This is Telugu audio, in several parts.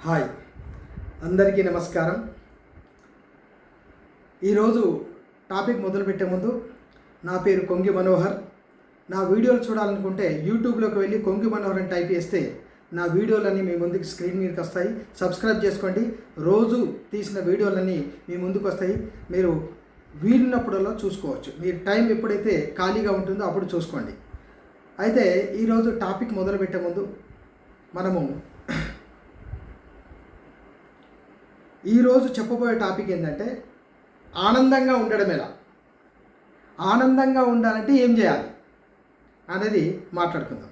హాయ్, అందరికీ నమస్కారం. ఈరోజు టాపిక్ మొదలుపెట్టే ముందు నా పేరు కొంగి మనోహర్. నా వీడియోలు చూడాలనుకుంటే యూట్యూబ్లోకి వెళ్ళి కొంగి మనోహర్ అని టైప్ చేస్తే నా వీడియోలన్నీ మీ ముందుకు స్క్రీన్ మీదకి వస్తాయి. సబ్స్క్రైబ్ చేసుకోండి. రోజు తీసిన వీడియోలన్నీ మీ ముందుకు వస్తాయి. మీరు వీలున్నప్పుడల్లా చూసుకోవచ్చు. మీరు టైం ఎప్పుడైతే ఖాళీగా ఉంటుందో అప్పుడు చూసుకోండి. అయితే ఈరోజు టాపిక్ మొదలుపెట్టే ముందు మనము ఈరోజు చెప్పబోయే టాపిక్ ఏంటంటే ఆనందంగా ఉండడం ఎలా, ఆనందంగా ఉండాలంటే ఏం చేయాలి అనేది మాట్లాడుకుందాం.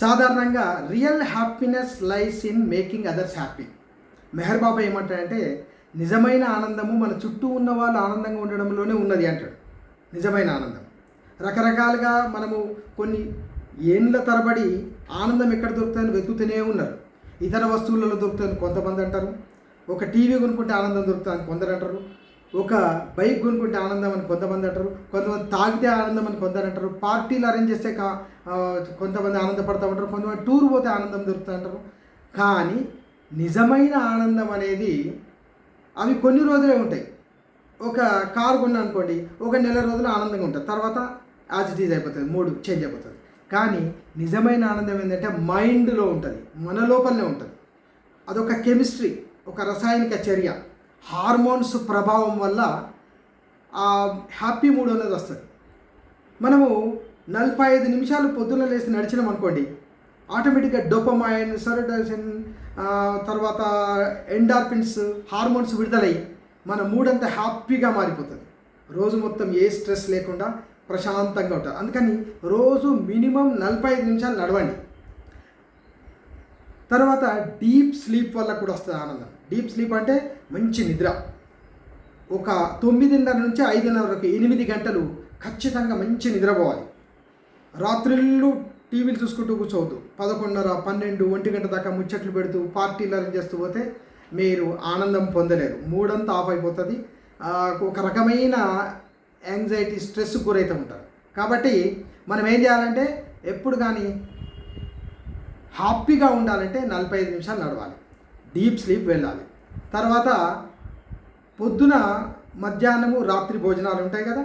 సాధారణంగా real happiness lies in making others happy. Meher Baba ఏమంటాడంటే నిజమైన ఆనందము మన చుట్టూ ఉన్న వాళ్ళు ఆనందంగా ఉండడంలోనే ఉన్నది అంటాడు. నిజమైన ఆనందం రకరకాలుగా మనము కొన్ని ఏండ్ల తరబడి ఆనందం ఎక్కడ దొరుకుతుందని వెతుకుతూనే ఉన్నారు. ఇతర వస్తువులలో దొరుకుతుందని కొంతమంది అంటారు. ఒక టీవీ కొనుక్కుంటే ఆనందం దొరుకుతుందని కొందరు అంటారు. ఒక బైక్ కొనుక్కుంటే ఆనందం అని కొంతమంది అంటారు. కొంతమంది తాగితే ఆనందం అని కొందరు అంటారు. పార్టీలు అరేంజ్ చేస్తే కొంతమంది ఆనందపడతా ఉంటారు. కొంతమంది టూర్ పోతే ఆనందం దొరుకుతుంది అంటారు. కానీ నిజమైన ఆనందం అనేది అవి కొన్ని రోజులే ఉంటాయి. ఒక కారు కొన్నా అనుకోండి, ఒక నెల రోజులు ఆనందంగా ఉంటుంది, తర్వాత యాజ్ ఇట్ ఈజ్ అయిపోతుంది, మూడ్ చేంజ్ అయిపోతుంది. కానీ నిజమైన ఆనందం ఏంటంటే మైండ్లో ఉంటుంది, మన లోపలనే ఉంటుంది. అదొక కెమిస్ట్రీ, ఒక రసాయనిక చర్య, హార్మోన్స్ ప్రభావం వల్ల ఆ హ్యాపీ మూడ్ అనేది వస్తుంది. మనము 45 నిమిషాలు పొద్దున్న లేసి నడిచినాం అనుకోండి, ఆటోమేటిక్గా డోపమైన్, సెరోటోనిన్, తర్వాత ఎండార్ఫిన్స్ హార్మోన్స్ విడుదలై మన మూడ్ అంతా హ్యాపీగా మారిపోతుంది. రోజు మొత్తం ఏ స్ట్రెస్ లేకుండా ప్రశాంతంగా ఉంటుంది. అందుకని రోజు మినిమం 45 నిమిషాలు నడవండి. తర్వాత డీప్ స్లీప్ వల్ల కూడా వస్తుంది ఆనందం. డీప్ స్లీప్ అంటే మంచి నిద్ర. ఒక 9:30 నుంచి 5:30 వరకు 8 గంటలు ఖచ్చితంగా మంచి నిద్రపోవాలి. రాత్రిళ్ళు టీవీలు చూసుకుంటూ కూర్చోవద్దు. 11:30, 12, 1 గంట దాకా ముచ్చట్లు పెడుతూ పార్టీలు అరేంజ్ చేస్తూ పోతే మీరు ఆనందం పొందలేరు. మూడంతా ఆఫ్ అయిపోతుంది. ఒక రకమైన యాంగ్జైటీ, స్ట్రెస్ గురైతూ ఉంటారు. కాబట్టి మనం ఏం చేయాలంటే ఎప్పుడు కానీ హ్యాపీగా ఉండాలంటే 45 నిమిషాలు నడవాలి, డీప్ స్లీప్ వెళ్ళాలి. తర్వాత పొద్దున, మధ్యాహ్నము, రాత్రి భోజనాలు ఉంటాయి కదా,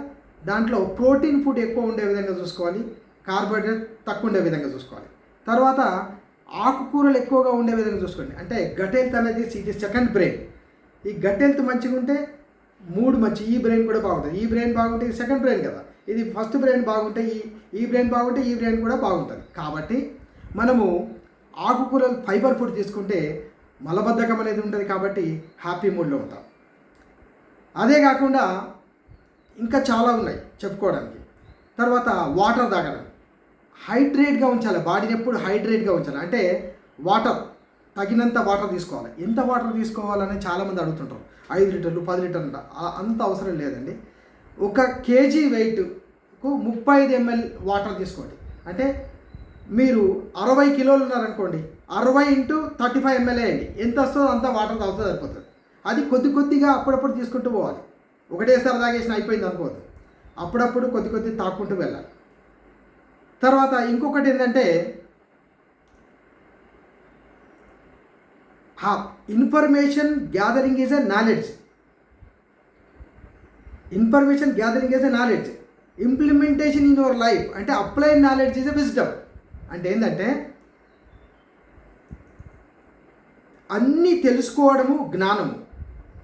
దాంట్లో ప్రోటీన్ ఫుడ్ ఎక్కువ ఉండే విధంగా చూసుకోవాలి, కార్బోహైడ్రేట్ తక్కువ ఉండే విధంగా చూసుకోవాలి. తర్వాత ఆకుకూరలు ఎక్కువగా ఉండే విధంగా చూసుకోండి. అంటే గట్ హెల్త్ అనేది ఇది సెకండ్ బ్రెయిన్. ఈ గట్ హెల్త్ మంచిగా ఉంటే మూడ్ మంచి, ఈ బ్రెయిన్ కూడా బాగుంటుంది. ఈ బ్రెయిన్ బాగుంటే ఇది సెకండ్ బ్రెయిన్ కదా, ఇది ఫస్ట్ బ్రెయిన్ బాగుంటే ఈ బ్రెయిన్ బాగుంటే ఈ బ్రెయిన్ కూడా బాగుంటుంది. కాబట్టి మనము ఆకుకూరలు, ఫైబర్ ఫుడ్ తీసుకుంటే మలబద్ధకం అనేది ఉంటుంది. కాబట్టి హ్యాపీ మూడ్లో ఉంటాం. అదే కాకుండా ఇంకా చాలా ఉన్నాయి చెప్పుకోవడానికి. తర్వాత వాటర్ తాగడం, హైడ్రేట్గా ఉంచాలి, బాడీని ఎప్పుడు హైడ్రేట్గా ఉంచాలి. అంటే వాటర్, తగినంత వాటర్ తీసుకోవాలి. ఎంత వాటర్ తీసుకోవాలని చాలామంది అడుగుతుంటారు. 5 లీటర్లు, 10 లీటర్లు అంత అవసరం లేదండి. 1 కేజీ వెయిట్కు 35 ml వాటర్ తీసుకోండి. అంటే మీరు 60 కిలోలు ఉన్నారనుకోండి, 60 × 35 ml వేయండి. ఎంత వస్తుందో అంత వాటర్ తాగుతుంది, సరిపోతుంది. అది కొద్ది కొద్దిగా అప్పుడప్పుడు తీసుకుంటూ పోవాలి. ఒకటేసారి తాగేసిన అయిపోయింది అనుకోవద్దు. అప్పుడప్పుడు కొద్ది కొద్ది తాక్కుంటూ వెళ్ళాలి. తర్వాత ఇంకొకటి ఏంటంటే information gathering is a knowledge. Information gathering is a knowledge. Implementation in your life అంటే applied knowledge is a wisdom. అంటే ఏంటంటే అన్నీ తెలుసుకోవడము జ్ఞానము.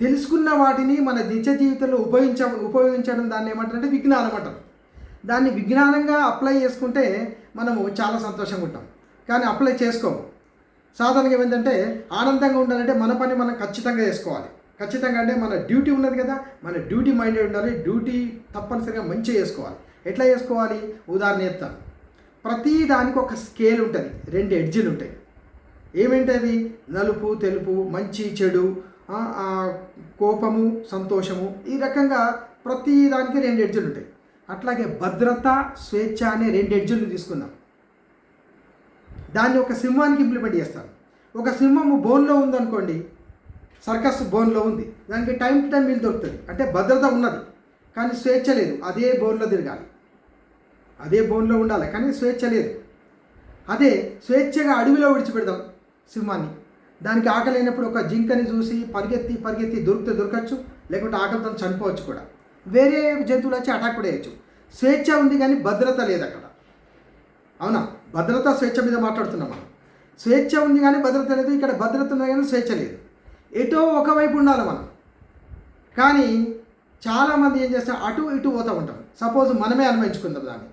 తెలుసుకున్న వాటిని మన నిత్య జీవితంలో ఉపయోగించడం దాన్ని ఏమంటారంటే విజ్ఞానం అంటారు. దాన్ని విజ్ఞానంగా అప్లై చేసుకుంటే మనము చాలా సంతోషంగా ఉంటాం. కానీ అప్లై చేసుకోము. సాధారణంగా ఏమైందంటే ఆనందంగా ఉండాలంటే మన పని మనం ఖచ్చితంగా చేసుకోవాలి. ఖచ్చితంగా అంటే మన డ్యూటీ ఉన్నది కదా, మన డ్యూటీ మైండెడ్ ఉండాలి. డ్యూటీ తప్పనిసరిగా మంచిగా చేసుకోవాలి. ఎట్లా చేసుకోవాలి? ఉదాహరణ చెప్తాను. ప్రతి దానికి ఒక స్కేల్ ఉంటుంది, 2 ఎడ్జీలు ఉంటాయి. ఏమేంటవి? నలుపు, తెలుపు, మంచి, చెడు, కోపము, సంతోషము. ఈ రకంగా ప్రతి దానికి 2 ఎడ్జీలు ఉంటాయి. అట్లాగే భద్రత, స్వేచ్ఛ అనే 2 ఎడ్జీలు తీసుకుందాం. దాన్ని ఒక సింహానికి ఇంప్లిమెంట్ చేస్తాను. ఒక సింహము బోన్లో ఉందనుకోండి, సర్కస్ బోన్లో ఉంది, దానికి టైం టు టైం వీలు దొరుకుతుంది. అంటే భద్రత ఉన్నది కానీ స్వేచ్ఛ లేదు. అదే బోన్లో తిరగాలి, అదే బోన్లో ఉండాలి కానీ స్వేచ్ఛ లేదు. అదే స్వేచ్ఛగా అడవిలో విడిచిపెడదాం సింహాన్ని, దానికి ఆకలి అయినప్పుడు ఒక జింకని చూసి పరిగెత్తి పరిగెత్తి దొరికితే దొరకచ్చు, లేకుంటే ఆకలితో చనిపోవచ్చు కూడా. వేరే జంతువులు వచ్చి అటాక్ కూడా వేయచ్చు. స్వేచ్ఛ ఉంది కానీ భద్రత లేదు అక్కడ. అవునా? భద్రత స్వేచ్ఛ మీద మాట్లాడుతున్నాం మనం. స్వేచ్ఛ ఉంది కానీ భద్రత లేదు. ఇక్కడ భద్రత ఉంది కానీ స్వేచ్ఛ లేదు. ఎటో ఒకవైపు ఉండాలి మనం. కానీ చాలామంది ఏం చేస్తారు, అటు ఇటు పోతూ ఉంటాం. సపోజ్ మనమే అన్వయించుకుందాం దాన్ని.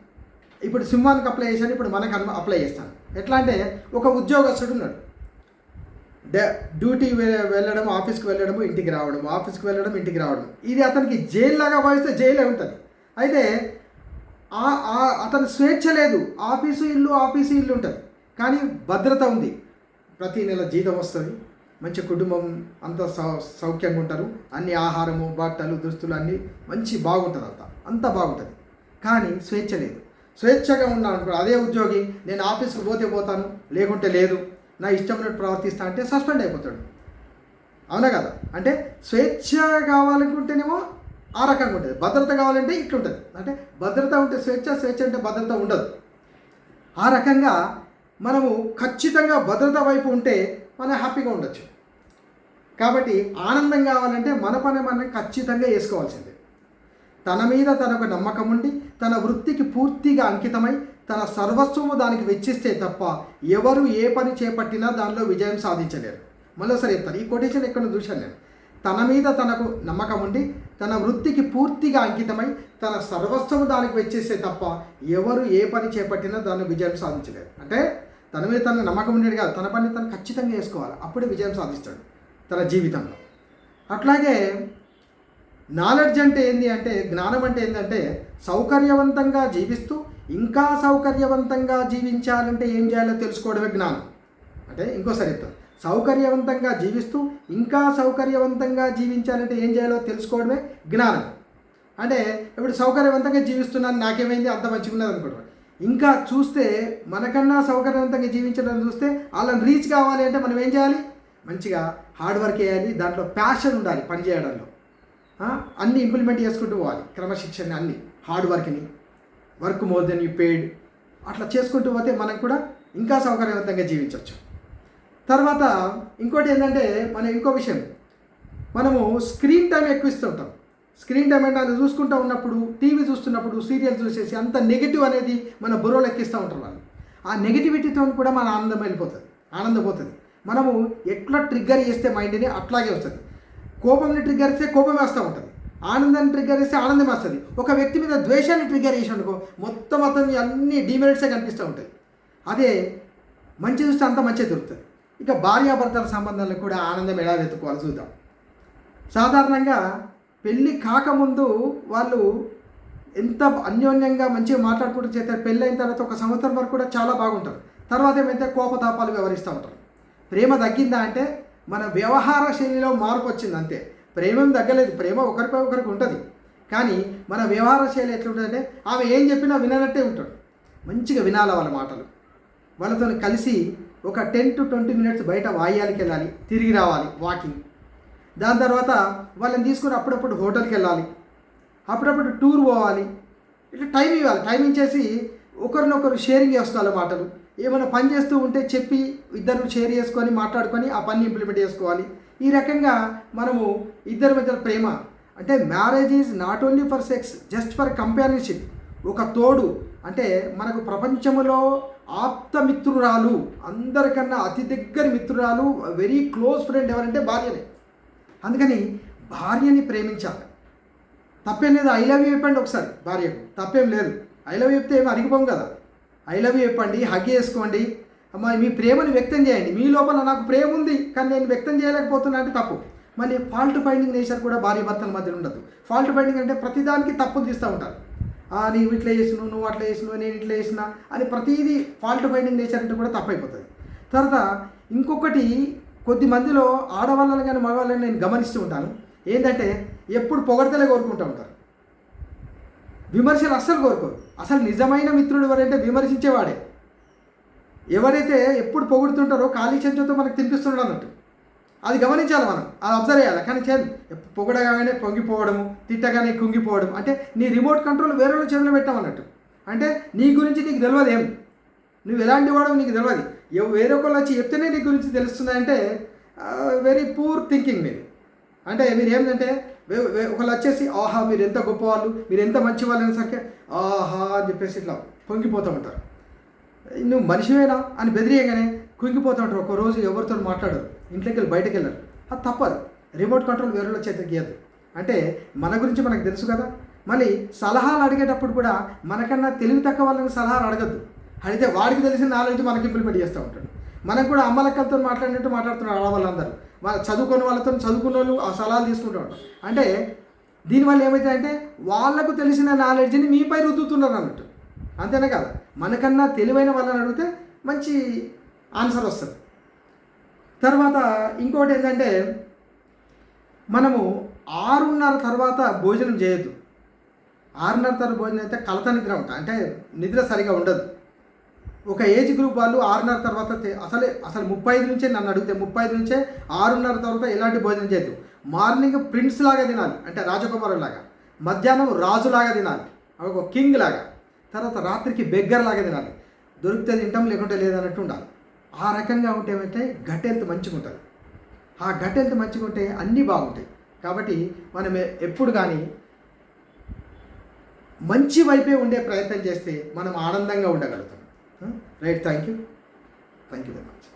ఇప్పుడు సింహానికి అప్లై చేశాను, ఇప్పుడు మనకు అప్లై చేస్తాను. ఎట్లా అంటే ఒక ఉద్యోగస్తుడు ఉన్నాడు, డ్యూటీ వెళ్ళడం, ఆఫీస్కి వెళ్ళడము, ఇంటికి రావడం, ఆఫీస్కి వెళ్ళడం, ఇంటికి రావడం. ఇది అతనికి జైలు లాగా భావిస్తే జైలే ఉంటుంది. అయితే అతని స్వేచ్ఛ లేదు. ఆఫీసు ఇల్లు ఉంటుంది, కానీ భద్రత ఉంది. ప్రతి నెల జీతం వస్తుంది, మంచి కుటుంబం అంతా సౌఖ్యంగా ఉంటారు, అన్ని ఆహారము, బట్టలు, దుస్తులు అన్నీ మంచి బాగుంటుంది, అంతా బాగుంటుంది. కానీ స్వేచ్ఛ లేదు. స్వేచ్ఛగా ఉన్నాను అనుకో, అదే ఉద్యోగి నేను ఆఫీస్కి పోతే పోతాను, లేకుంటే లేదు, నా ఇష్టమైనట్టు ప్రవర్తిస్తా అంటే సస్పెండ్ అయిపోతాడు. అవునా కదా? అంటే స్వేచ్ఛ కావాలనుకుంటేనేమో ఆ రకంగా ఉంటుంది, భద్రత కావాలంటే ఇట్లుంటుంది. అంటే భద్రత ఉంటే స్వేచ్ఛ, స్వేచ్ఛ అంటే భద్రత ఉండదు. ఆ రకంగా మనము ఖచ్చితంగా భద్రత వైపు ఉంటే మనం హ్యాపీగా ఉండొచ్చు. కాబట్టి ఆనందం కావాలంటే మన పని మనం ఖచ్చితంగా చేసుకోవాల్సిందే. తన మీద తనకు నమ్మకం ఉండి, తన వృత్తికి పూర్తిగా అంకితమై, తన సర్వస్వము దానికి వెచ్చిస్తే తప్ప ఎవరు ఏ పని చేపట్టినా దానిలో విజయం సాధించలేరు. మరోసారి చెప్తాను, ఈ కొటేషన్ ఎక్కడ చూశాను నేను. తన మీద తనకు నమ్మకం ఉండి, తన వృత్తికి పూర్తిగా అంకితమై, తన సర్వస్వము దానికి వెచ్చేస్తే తప్ప ఎవరు ఏ పని చేపట్టినా దానిలో విజయం సాధించలేరు. అంటే తన మీద తన నమ్మకం ఉండేది కాదు, తన పని తను ఖచ్చితంగా చేసుకోవాలి, అప్పుడే విజయం సాధిస్తాడు తన జీవితంలో. అట్లాగే నాలెడ్జ్ అంటే ఏంటి అంటే, జ్ఞానం అంటే ఏంటంటే, సౌకర్యవంతంగా జీవిస్తూ ఇంకా సౌకర్యవంతంగా జీవించాలంటే ఏం చేయాలో తెలుసుకోవడమే జ్ఞానం. అంటే ఇంకోసారి చెప్తాను, సౌకర్యవంతంగా జీవిస్తూ ఇంకా సౌకర్యవంతంగా జీవించాలంటే ఏం చేయాలో తెలుసుకోవడమే జ్ఞానం. అంటే ఇప్పుడు సౌకర్యవంతంగా జీవిస్తున్నాను, నాకేమైంది, అంత మంచిగా ఉన్నది అనుకోవడం. ఇంకా చూస్తే మనకన్నా సౌకర్యవంతంగా జీవించడం చూస్తే వాళ్ళని రీచ్ కావాలి అంటే మనం ఏం చేయాలి, మంచిగా హార్డ్ వర్క్ చేయాలి, దాంట్లో ప్యాషన్ ఉండాలి, పని చేయడంలో అన్నీ ఇంప్లిమెంట్ చేసుకుంటూ పోవాలి, క్రమశిక్షణ, అన్నీ హార్డ్ వర్క్ని, work more than you paid, అట్లా చేసుకుంటూ పోతే మనం కూడా ఇంకా సౌకర్యవంతంగా జీవించవచ్చు. తర్వాత ఇంకోటి ఏంటంటే, ఇంకో విషయం, మనము స్క్రీన్ టైం ఎక్కువ ఇస్తూ ఉంటాం. స్క్రీన్ టైం అంటే అది చూసుకుంటూ ఉన్నప్పుడు, టీవీ చూస్తున్నప్పుడు, సీరియల్ చూసేసి అంత నెగిటివ్ అనేది మన బుర్రలో ఎక్కిస్తూ ఉంటారు వాళ్ళు. ఆ నెగిటివిటీతో కూడా మన ఆనందం వెళ్ళిపోతుంది, ఆనందం పోతుంది. మనము ఎట్లా ట్రిగ్గర్ చేస్తే మైండ్ని అట్లాగే వస్తుంది. కోపంని ట్రిగ్గర్ చేస్తే కోపం వేస్తూ ఉంటుంది, ఆనందాన్ని ట్రిగ్గర్ చేస్తే ఆనందం వస్తుంది. ఒక వ్యక్తి మీద ద్వేషాన్ని ట్రిగ్గర్ చేసానుకో మొత్తం అతన్ని అన్ని డిమెరిట్సే కనిపిస్తూ ఉంటాయి. అదే మంచి చూస్తే అంత మంచిగా దొరుకుతుంది. ఇక భార్యాభర్తల సంబంధాలకు కూడా ఆనందం ఎలా వెతుక్కోవాలి చూద్దాం. సాధారణంగా పెళ్ళి కాకముందు వాళ్ళు ఎంత అన్యోన్యంగా మంచిగా మాట్లాడుకుంటూ చేస్తారు. పెళ్ళి అయిన తర్వాత 1 సంవత్సరం వరకు కూడా చాలా బాగుంటారు. తర్వాత ఏమైతే కోపతాపాలు వ్యవహరిస్తూ ఉంటారు. ప్రేమ తగ్గిందా అంటే మన వ్యవహార శైలిలో మార్పు వచ్చింది అంతే. ప్రేమేం తగ్గలేదు, ప్రేమ ఒకరిపై ఒకరికి ఉంటుంది. కానీ మన వ్యవహార శైలి ఎట్లుంటుందంటే, ఆమె ఏం చెప్పినా విననట్టే ఉంటాడు. మంచిగా వినాలి వాళ్ళ మాటలు. వాళ్ళతో కలిసి ఒక 10 to 20 minutes బయట వాయాలకి వెళ్ళాలి, తిరిగి రావాలి, వాకింగ్. దాని తర్వాత వాళ్ళని తీసుకుని అప్పుడప్పుడు హోటల్కి వెళ్ళాలి, అప్పుడప్పుడు టూర్ పోవాలి. ఇట్లా టైం ఇవ్వాలి. టైం ఇచ్చేసి ఒకరినొకరు షేరింగ్ చేసుకోవాలి మాటలు. ఏమైనా పని చేస్తూ ఉంటే చెప్పి ఇద్దరు షేర్ చేసుకొని మాట్లాడుకొని ఆ పని ఇంప్లిమెంట్ చేసుకోవాలి. ఈ రకంగా మనము ఇద్దరి మధ్య ప్రేమ అంటే marriage is not only for sex, just for companionship. ఒక తోడు అంటే మనకు ప్రపంచంలో ఆప్త మిత్రురాలు, అందరికన్నా అతి దగ్గర మిత్రురాలు, వెరీ క్లోజ్ ఫ్రెండ్ ఎవరంటే భార్యనే. అందుకని భార్యని ప్రేమించాలి. తప్పేం లేదు. ఐ లవ్ యూ చెప్పండి ఒకసారి భార్యకు, తప్పేం లేదు. ఐ లవ్ యూ చెప్తే ఏమి అరిగిపోం కదా. ఐ లవ్ యూ చెప్పండి, హగ్ చేసుకోండి, అమ్మ మీ ప్రేమను వ్యక్తం చేయండి. మీ లోపల నాకు ప్రేమ ఉంది కానీ నేను వ్యక్తం చేయలేకపోతున్నా అంటే తప్పు. మళ్ళీ ఫాల్ట్ ఫైండింగ్ నేచర్ కూడా భార్య భర్తల మధ్య ఉండదు. ఫాల్ట్ ఫైండింగ్ అంటే ప్రతిదానికి తప్పులు తీస్తూ ఉంటారు. నీవు ఇట్లా చేసినావు, నువ్వు అట్లా చేసినావు, నేను ఇట్లా చేసినా అని ప్రతిదీ ఫాల్ట్ ఫైండింగ్ నేచర్ అంటే కూడా తప్పైపోతుంది. తర్వాత ఇంకొకటి, కొద్ది మందిలో ఆడవాళ్ళని కానీ మగవాళ్ళని నేను గమనిస్తూ ఉంటాను. ఏంటంటే ఎప్పుడు పొగడతలే కోరుకుంటూ ఉంటారు, విమర్శలు అస్సలు కోరుకోరు. అసలు నిజమైన మిత్రుడు ఎవరంటే విమర్శించేవాడే. ఎవరైతే ఎప్పుడు పొగుడుతుంటారో ఖాళీ చెంచుతో మనకు తినిపిస్తున్నాడు అన్నట్టు, అది గమనించాలి మనం, అది అబ్జర్వ్ చేయాలి. కానీ పొగడగానే పొంగిపోవడము, తిట్టగానే కుంగిపోవడం అంటే నీ రిమోట్ కంట్రోల్ వేరే వాళ్ళ చేతిలో పెట్టామన్నట్టు. అంటే నీ గురించి నీకు తెలియదు, ఏం నువ్వు ఎలాంటి వాడో నీకు తెలియదు. వేరొకళ్ళు వచ్చి చెప్తేనే నీ గురించి తెలుస్తుందంటే వెరీ పూర్ థింకింగ్ మీది. అంటే మీరు ఏంటంటే ఒకళ్ళు వచ్చేసి ఆహా మీరు ఎంత గొప్పవాళ్ళు, మీరు ఎంత మంచి వాళ్ళు అనేసరికి ఆహా అని చెప్పేసి ఇట్లా పొంగిపోతూ ఉంటారు. నువ్వు మనిషివేనా అని బెదిరియగానే కుంగిపోతూ ఉంటారు. ఒక రోజు ఎవరితో మాట్లాడరు, ఇంట్లోకి వెళ్ళి బయటకు వెళ్ళరు. అది తప్పదు. రిమోట్ కంట్రోల్ వేరేళ్ళ చేతికి ఇవ్వద్దు. అంటే మన గురించి మనకు తెలుసు కదా. మళ్ళీ సలహాలు అడిగేటప్పుడు కూడా మనకన్నా తెలివి తక్కువ వాళ్ళని సలహాలు అడగద్దు. అడిగితే వాడికి తెలిసిన నాలెడ్జ్ మనకి ఇంప్లిమెంట్ చేస్తూ ఉంటాడు. మనం కూడా అమ్మలక్కలతో మాట్లాడినట్టు మాట్లాడుతున్నారు ఆడవాళ్ళందరూ. చదువుకున్న వాళ్ళతో చదువుకున్న వాళ్ళు ఆ సలహాలు తీసుకుంటూ ఉంటారు. అంటే దీనివల్ల ఏమవుతుందంటే వాళ్ళకు తెలిసిన నాలెడ్జ్ని మీపై రుద్దుతున్నారు అన్నట్టు. అంతేనా కదా. మనకన్నా తెలివైన వాళ్ళని అడిగితే మంచి ఆన్సర్ వస్తుంది. తర్వాత ఇంకోటి ఏంటంటే మనము 6:30 తర్వాత భోజనం చేయొద్దు. 6:30 తర్వాత భోజనం అయితే కలత నిద్ర ఉంటుంది, అంటే నిద్ర సరిగా ఉండదు. ఒక ఏజ్ గ్రూప్ వాళ్ళు 6:30 తర్వాత అసలు 35 నుంచే నన్ను అడిగితే 35 నుంచే 6:30 తర్వాత ఎలాంటి భోజనం చేయొద్దు. మార్నింగ్ ప్రిన్స్ లాగా తినాలి, అంటే రాజకుమారు లాగా. మధ్యాహ్నం రాజులాగా తినాలి, ఒక కింగ్ లాగా. తర్వాత రాత్రికి బెగ్గర్ లాగా తినాలి. దొరికితే తింటాం, లేకుంటే లేదన్నట్టు ఉండాలి. ఆ రకంగా ఉంటే ఏమంటే గట్ హెల్త్ మంచిగా ఉంటుంది. ఆ గట్ హెల్త్ మంచిగా ఉంటే అన్నీ బాగుంటాయి. కాబట్టి మనం ఎప్పుడు కానీ మంచి వైపే ఉండే ప్రయత్నం చేస్తే మనం ఆనందంగా ఉండగలుగుతాం. Right, thank you very much.